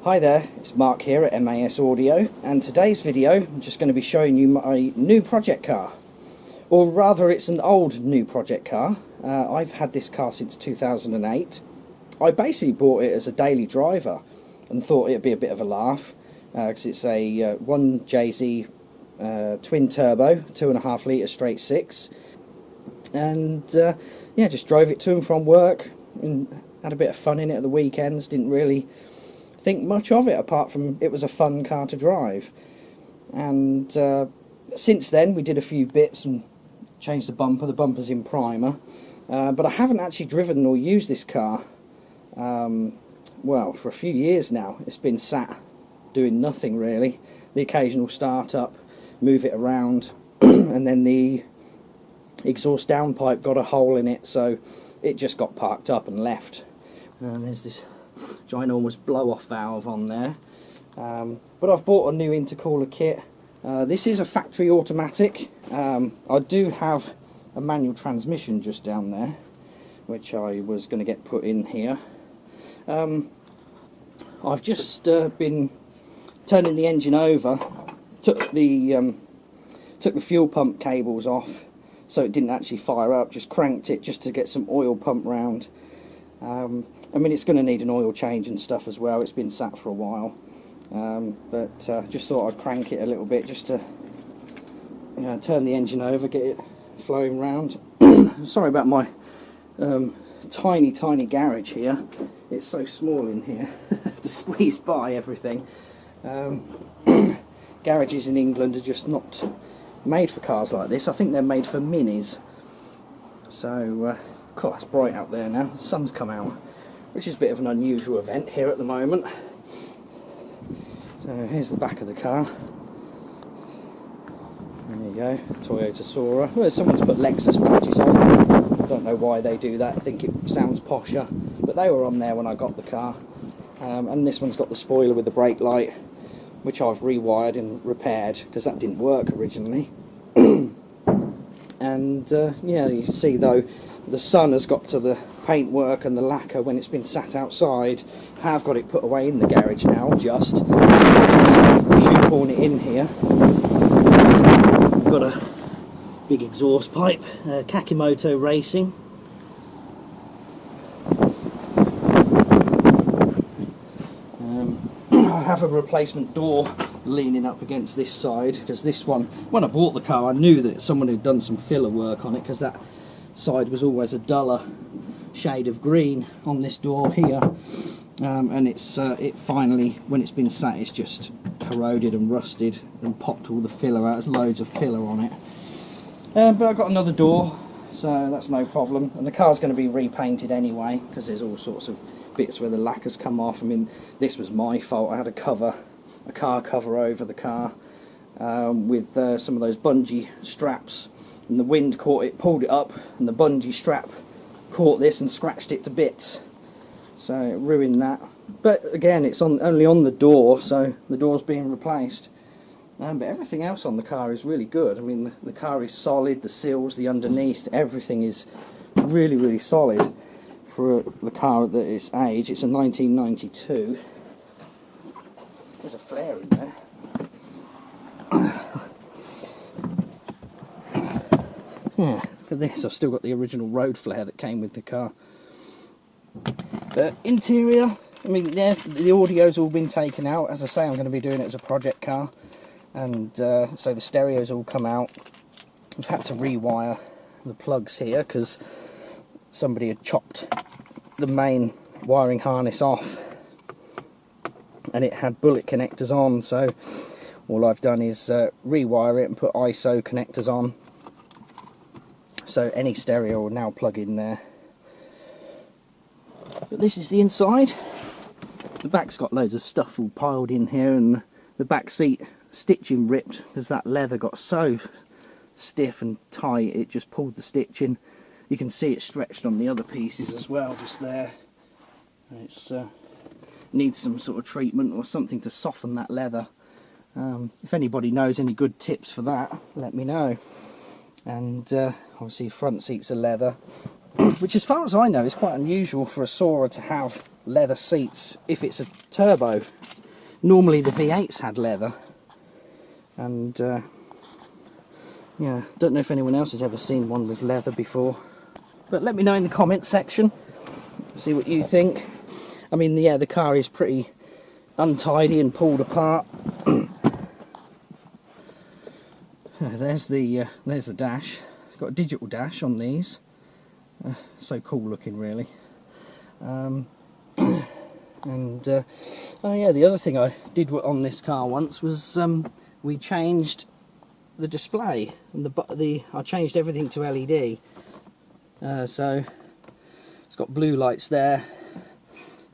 Hi there, it's Mark here at MAS Audio, and today's video I'm just going to be showing you my new project car. Or rather, it's an old new project car. I've had this car since 2008. I basically bought it as a daily driver and thought it'd be a bit of a laugh because it's a 1JZ twin turbo, 2.5 litre straight six, and yeah, just drove it to and from work and had a bit of fun in it at the weekends. Didn't really think much of it apart from it was a fun car to drive. And since then we did a few bits and changed the bumper's in primer, but I haven't actually driven or used this car well, for a few years now. It's been sat doing nothing really, the occasional start up, move it around and then the exhaust downpipe got a hole in it, so it just got parked up and left. And there's this ginormous blow-off valve on there, but I've bought a new intercooler kit. This is a factory automatic. I do have a manual transmission just down there, which I was going to get put in here. I've just been turning the engine over, took the fuel pump cables off so it didn't actually fire up, just cranked it just to get some oil pumped round. I mean, it's going to need an oil change and stuff as well. It's been sat for a while, but just thought I'd crank it a little bit just to turn the engine over, get it flowing round. Sorry about my tiny garage here. It's so small in here. I have to squeeze by everything. Garages in England are just not made for cars like this. I think they're made for minis. So cool, it's bright out there now. The sun's come out, which is a bit of an unusual event here at the moment. So here's the back of the car. There you go, Toyota Soarer. Well, someone's put Lexus badges on. I don't know why they do that. I think it sounds posher, but they were on there when I got the car. And this one's got the spoiler with the brake light, which I've rewired and repaired because that didn't work originally. And yeah, you can see though the sun has got to the paintwork and the lacquer when it's been sat outside. I have got it put away in the garage now, just shoehorn it in here. I've got a big exhaust pipe, Kakimoto Racing. I have a replacement door leaning up against this side because this one, when I bought the car, I knew that someone had done some filler work on it because that side was always a duller shade of green on this door here, and it's it finally, when it's been sat, it's just corroded and rusted and popped all the filler out. There's loads of filler on it, but I've got another door, so that's no problem. And the car's going to be repainted anyway because there's all sorts of bits where the lacquer's come off. I mean, this was my fault. I had a car cover over the car with some of those bungee straps, and the wind caught it, pulled it up, and the bungee strap caught this and scratched it to bits, so it ruined that. But again, it's only on the door, so the door's being replaced. But everything else on the car is really good. I mean, the car is solid, the seals, the underneath, everything is really solid for the car at its age. It's a 1992. There's a flare in there. Yeah, look at this. I've still got the original road flare that came with the car. But interior, I mean, yeah, the audio's all been taken out. As I say, I'm going to be doing it as a project car, and so the stereo's all come out. I've had to rewire the plugs here because somebody had chopped the main wiring harness off and it had bullet connectors on, so all I've done is rewire it and put ISO connectors on, so any stereo will now plug in there. But this is the inside. The back's got loads of stuff all piled in here, and the back seat stitching ripped because that leather got so stiff and tight it just pulled the stitching. You can see it stretched on the other pieces as well, just there. It's needs some sort of treatment or something to soften that leather. If anybody knows any good tips for that, let me know. And obviously front seats are leather, which as far as I know is quite unusual for a Soarer to have leather seats if it's a turbo. Normally the V8s had leather, and yeah, don't know if anyone else has ever seen one with leather before, but let me know in the comments section, see what you think. I mean, yeah, the car is pretty untidy and pulled apart. There's the dash. Got a digital dash on these. So cool looking, really. And oh yeah, the other thing I did on this car once was we changed the display, and I changed everything to LED. So it's got blue lights there,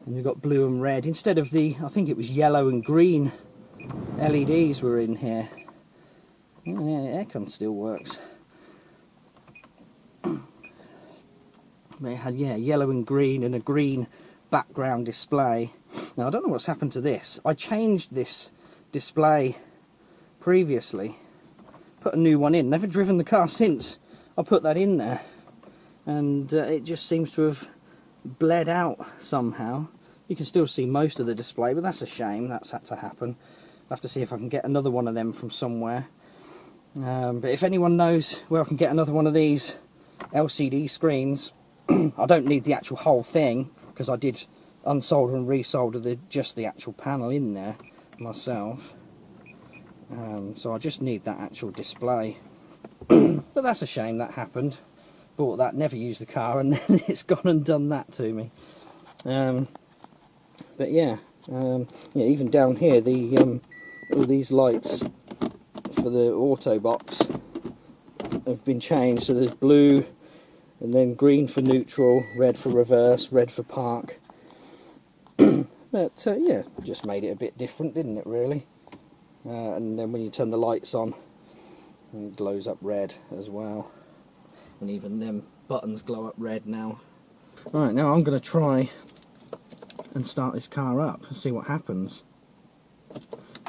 and we've got blue and red instead of the, I think it was yellow and green LEDs were in here. Oh, yeah, aircon still works. They had, yeah, yellow and green and a green background display. Now I don't know what's happened to this. I changed this display previously, put a new one in, never driven the car since I put that in there, and it just seems to have bled out somehow. You can still see most of the display, but that's a shame. That's had to happen. I'll have to see if I can get another one of them from somewhere. But if anyone knows where I can get another one of these LCD screens, I don't need the actual whole thing, because I did unsolder and resolder just the actual panel in there myself. So I just need that actual display. But that's a shame that happened. Bought that, never used the car, and then it's gone and done that to me. But yeah, yeah, even down here, all these lights for the auto box have been changed. So there's blue, and then green for neutral, red for reverse, red for park. But yeah, just made it a bit different, didn't it, really? And then when you turn the lights on, it glows up red as well. And even them buttons glow up red now. Right, now I'm going to try and start this car up and see what happens.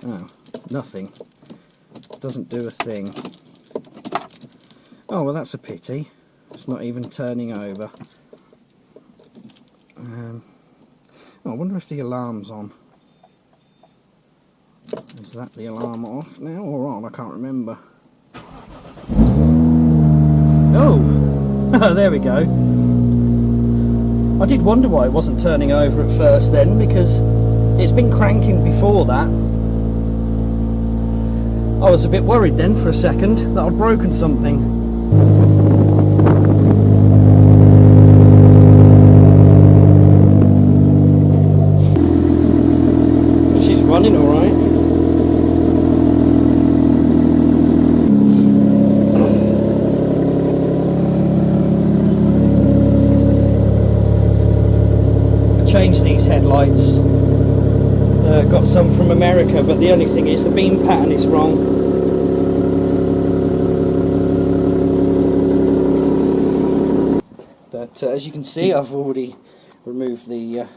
Oh, nothing. Doesn't do a thing. Oh, well, that's a pity. It's not even turning over. Oh, I wonder if the alarm's on. Is that the alarm off now or on? I can't remember. Oh! There we go. I did wonder why it wasn't turning over at first then, because it's been cranking before that. I was a bit worried then for a second that I'd broken something. But she's running alright. I changed these headlights. Got some from America, but the only thing is the beam pattern is wrong. But as you can see, I've already removed the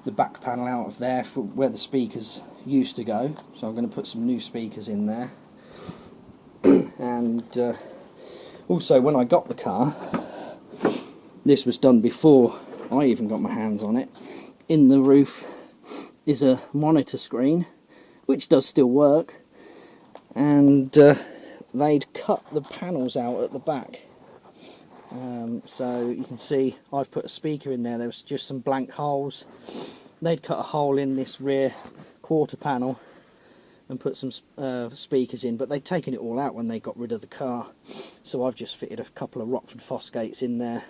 back panel out of there for where the speakers used to go, so I'm going to put some new speakers in there. And also, when I got the car, this was done before I even got my hands on it. In the roof is a monitor screen, which does still work, and they'd cut the panels out at the back. So you can see I've put a speaker in there. There was just some blank holes. They'd cut a hole in this rear quarter panel and put some speakers in, but they'd taken it all out when they got rid of the car. So I've just fitted a couple of Rockford Fosgates in there.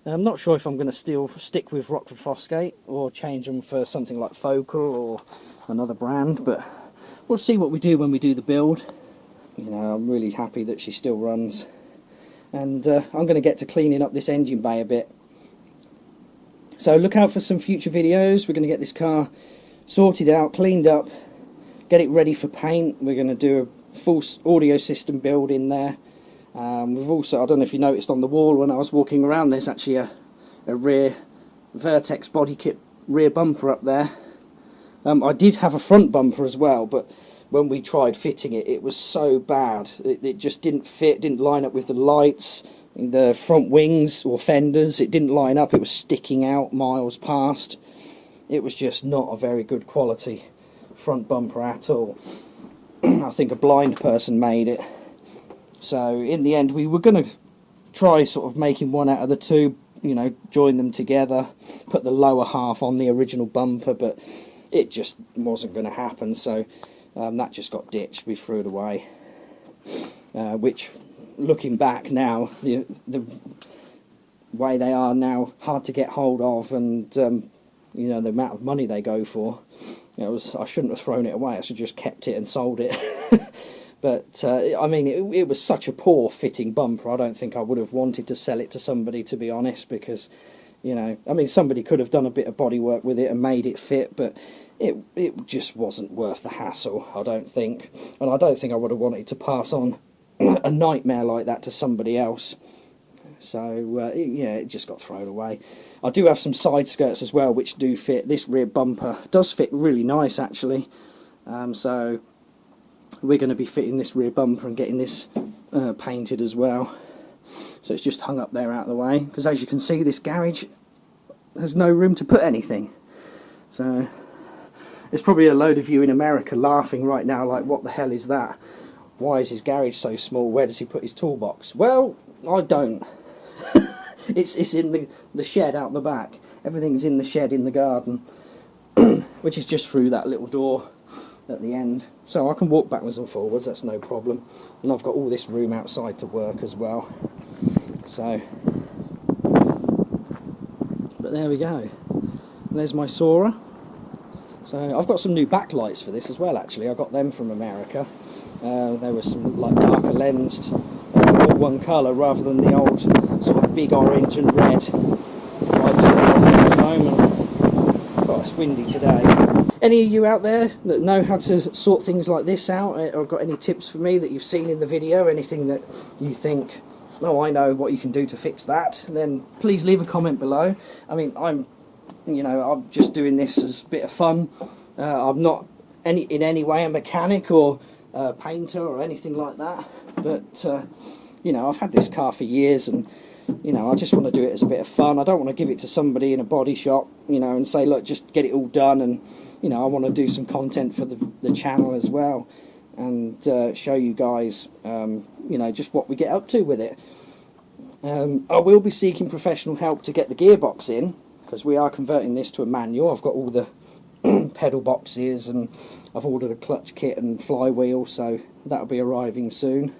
I'm not sure if I'm going to still stick with Rockford Fosgate or change them for something like Focal or another brand, but we'll see what we do when we do the build. You know, I'm really happy that she still runs, and I'm going to get to cleaning up this engine bay a bit. So look out for some future videos. We're going to get this car sorted out, cleaned up, get it ready for paint. We're going to do a full audio system build in there. We've also, I don't know if you noticed on the wall when I was walking around, there's actually a rear Vertex body kit rear bumper up there. I did have a front bumper as well, but when we tried fitting it, it was so bad. It just didn't fit, didn't line up with the lights. the front wings or fenders, it didn't line up, it was sticking out miles past. It was just not a very good quality front bumper at all. I think a blind person made it. So in the end we were going to try sort of making one out of the two, you know, join them together, put the lower half on the original bumper, but it just wasn't going to happen, so that just got ditched. We threw it away, which, looking back now, the way they are now, hard to get hold of, and you know, the amount of money they go for, I shouldn't have thrown it away. I should have just kept it and sold it. But I mean, it was such a poor fitting bumper. I don't think I would have wanted to sell it to somebody, to be honest, because, you know, I mean, somebody could have done a bit of bodywork with it and made it fit, but it just wasn't worth the hassle, I don't think. And I don't think I would have wanted to pass on a nightmare like that to somebody else. So yeah, it just got thrown away. I do have some side skirts as well which do fit. This rear bumper does fit really nice, actually. So we're going to be fitting this rear bumper and getting this painted as well. So it's just hung up there out of the way, because as you can see, this garage has no room to put anything. So there's probably a load of you in America laughing right now, like, what the hell is that? Why is his garage so small? Where does he put his toolbox? Well, I don't. It's in the shed out the back. Everything's in the shed in the garden, which is just through that little door at the end. So I can walk backwards and forwards, that's no problem. And I've got all this room outside to work as well. So, but there we go. And there's my Soarer. So I've got some new backlights for this as well, actually. I got them from America. There was some like darker lensed, all one colour rather than the old sort of big orange and red lights that are on at the moment. Oh, it's windy today. Any of you out there that know how to sort things like this out, or got any tips for me that you've seen in the video, anything that you think, oh, I know what you can do to fix that, then please leave a comment below. I mean, I'm just doing this as a bit of fun. I'm not in any way a mechanic or a painter or anything like that, but you know, I've had this car for years, and you know, I just want to do it as a bit of fun. I don't want to give it to somebody in a body shop, you know, and say, look, just get it all done. And you know, I want to do some content for the channel as well, and show you guys, you know, just what we get up to with it. I will be seeking professional help to get the gearbox in, because we are converting this to a manual. I've got all the pedal boxes, and I've ordered a clutch kit and flywheel, so that'll be arriving soon.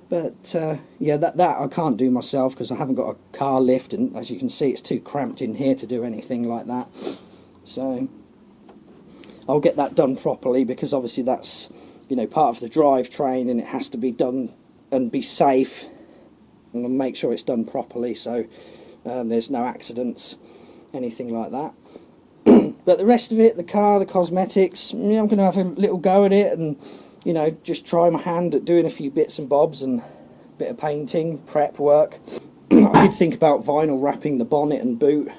But yeah, that I can't do myself because I haven't got a car lift, and as you can see, it's too cramped in here to do anything like that. So I'll get that done properly, because obviously that's, you know, part of the drivetrain, and it has to be done and be safe, and I'll make sure it's done properly, so there's no accidents, anything like that. But the rest of it, the car, the cosmetics, yeah, I'm going to have a little go at it, and you know, just try my hand at doing a few bits and bobs and a bit of painting, prep work. I did think about vinyl wrapping the bonnet and boot,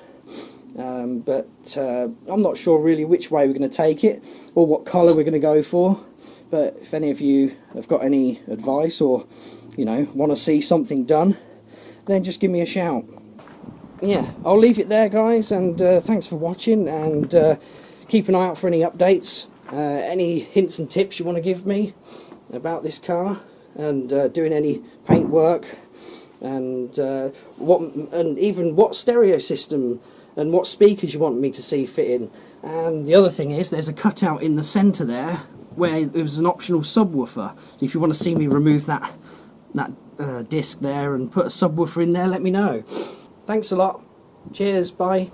but I'm not sure really which way we're going to take it or what colour we're going to go for. But if any of you have got any advice, or you know, want to see something done, then just give me a shout. Yeah, I'll leave it there, guys, and thanks for watching, and keep an eye out for any updates. Any hints and tips you want to give me about this car, and doing any paint work, and even what stereo system and what speakers you want me to see fit in. And the other thing is, there's a cutout in the centre there where it was an optional subwoofer. So if you want to see me remove that disc there and put a subwoofer in there, let me know. Thanks a lot. Cheers. Bye.